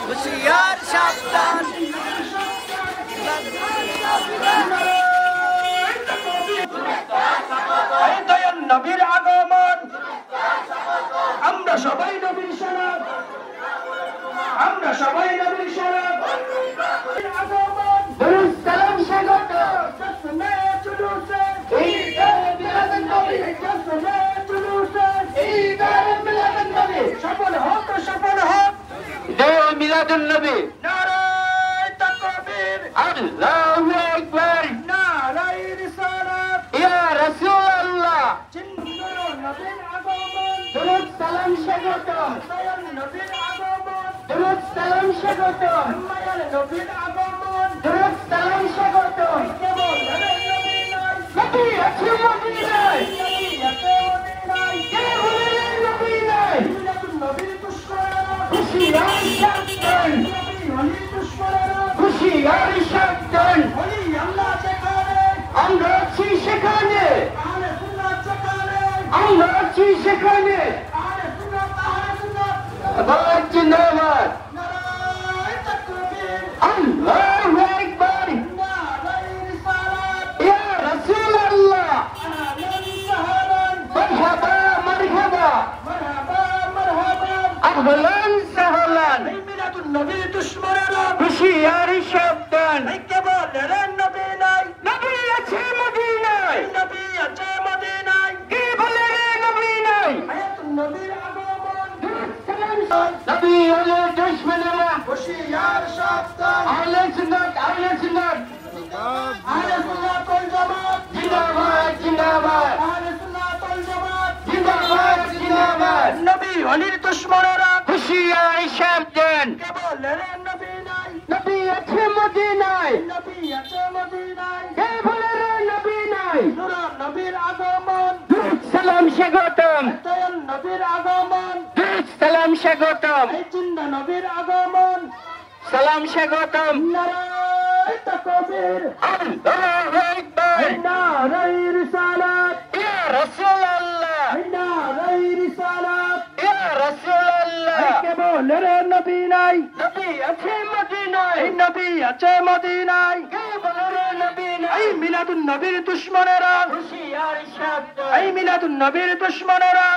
হুশিয়ার সাবধান দয়াল নবীর আগমন আমরা সবাই নবীর শরণ আমরা সবাই নবীর শরণ আগমন দরুদ সালাম স্বাগত জশ্নে জুলুসে ঈদে মিলাদুন নবী জশ্নে জুলুসে ঈদে মিলাদুন নবী সফল হোক ঈদে মিলাদুন নবী নারায়ে তাকবীর আল্লাহু আকবার নারায়ে রিসালাত ইয়া রাসূলুল্লাহ নবীর আগমন দরুদ সালাম স্বাগত দয়াল নবীর আগমন দরুদ সালাম স্বাগত মায়ার নবীর আগমন দরুদ সালাম স্বাগত কেবল নবী নাই নবী আছে মদিনায় নবী আছে মদিনায় কেবল নবী নাই নবীর দুশমনেরা হুশিয়ার সাবধান নবী ওলি দুশমনেরা হুশিয়ার সাবধান ওলি আল্লাহ যেখানে আমরা আছি সেখানে আহলে সুন্নাত যেখানে আমরা আছি সেখানে আহলে সুন্নাত আবার জিন্দাবাদ নারায়ে তাকবীর আল্লাহু আকবার নারায়ে রিসালাত ইয়া রাসূলুল্লাহ আহলান সাহলান মারহাবা মারহাবা মারহাবা মারহাবা আহলান সাহলান মিলাদুন নবী দুশমনেরা হুশিয়ার সাবধান কেবল নবী নাই নবী আছে মদিনায় নবী আছে মদিনায় কে বলে নবী নাই হায়াতুন নবীর আগমন নবী হলে দুশমনেরা হুশিয়ার সাবধান আহলে সুন্নাত আহলে সুন্নাত ওয়াল জামাত জিন্দাবাদ জিন্দাবাদ আহলে সুন্নাত ওয়াল জামাত জিন্দাবাদ জিন্দাবাদ নবী ওলির দুশমনেরা হুশিয়ার সাবধান কেবল নবী নাই নবী আছে মদিনায় নবী আছে মদিনায় কে বলে নবী নাই নূর নবীর আগমন সালাম স্বাগতম দয়াল নবীর আগমন সালাম স্বাগতম জিন্দা নবীর আগমন সালাম স্বাগতম নারায়ে তাকবীর আল্লাহু আকবার নারায়ে রিসালাত ইয়া রাসূলুল্লাহ নারায়ে রিসালাত ইয়া রাসূলুল্লাহ কেবল নবী নাই নবী আছে মদিনায় নবী আছে মদিনায় কেবল নবী নাই এই মিলাদুন নবীর দুশমনেরা হুশিয়ার সাবধান এই মিলাদুন নবীর দুশমনেরা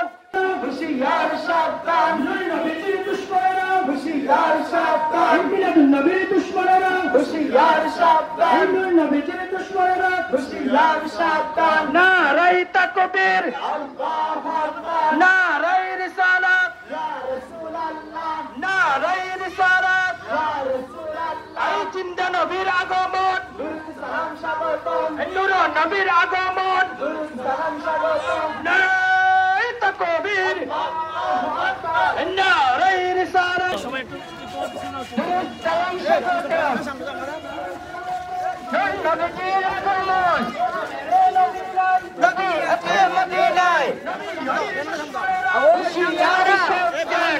হুশিয়ার সাবধান নবীর দুশমনেরা হুশিয়ার সাবধান মিলাদুন নবীর দুশমনেরা হুশিয়ার সাবধান নবীর দুশমনেরা হুশিয়ার সাবধান নারায়ে তাকবীর আল্লাহু আকবার নারায়ে রিসালাত ইয়া রাসূলুল্লাহ নারায়ে রিসালাত ইয়া রাসূলুল্লাহ এই জিন্দা নবীর আগমন দরুদ সালাম স্বাগতম নূর নবীর আগমন দরুদ সালাম স্বাগতম নারায়ে তাকবীর আল্লাহু আকবার নারায়ে রিসালাত সবাই একটু দরুদ সালাম স্বাগতম নবীর আগমন নবী আছে মদিনায় হুশিয়ার সাবধান